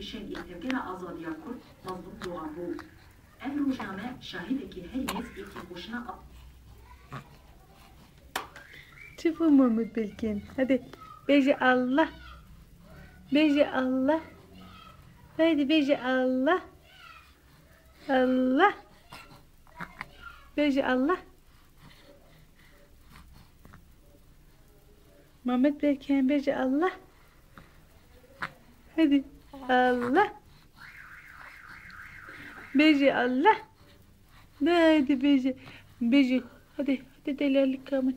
شن التفكير آزاد يكون مظلوم لغابو أمرو جامع شاهدك هريز إتفوشنا شوفوا محمد بالكين hadi بيجي الله بيجي الله هادي بيجي الله الله بيجي الله محمد بالكين بيجي الله hadi الله بيجي الله hadi بيجي hadi دلالي كمان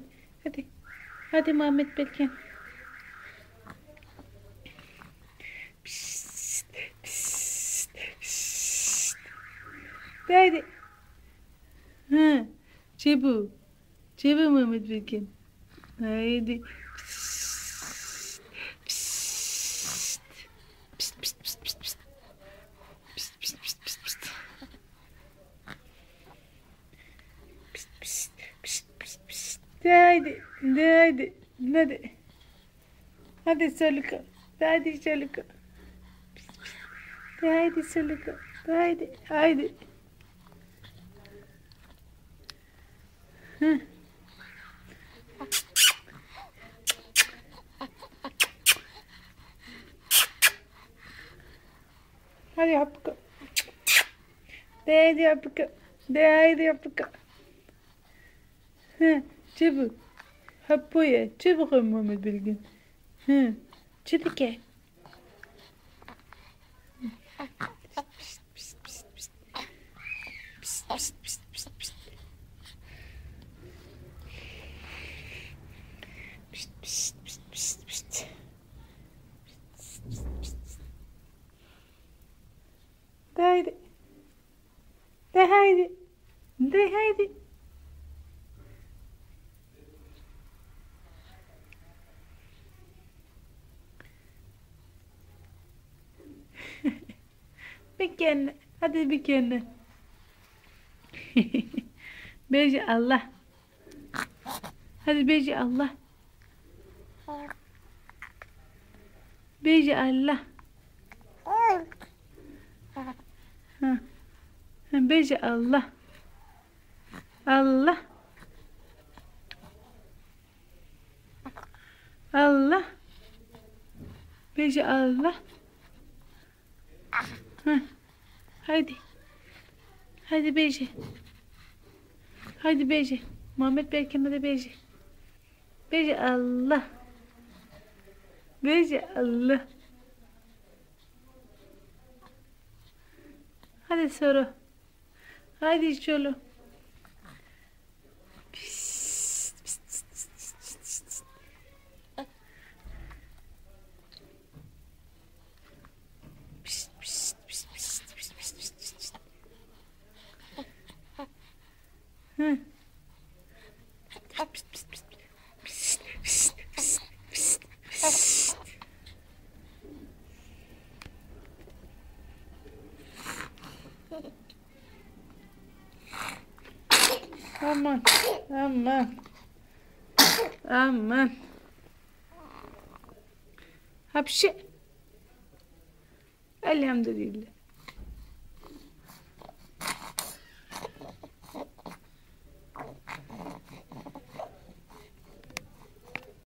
hadi محمد بالكين hadi çibu Mehmet Bilgin haydi hadi Soluka hadi Soluka haydi Soluka haydi hadi yapık haydi yapık çabuk happoya çabuk Muhammed Bilgin çabuk ye haydi bir kere hadi bir kere Beyci Allah hadi Beyci Allah Beyci Allah Beyci Allah Allah Allah Beyci Allah Hadi Beyci hadi Beyci Muhammed Berkin hadi Beyci Allah Beyci Allah hadi soru hadi çolu Aman hapşi elhamdülillah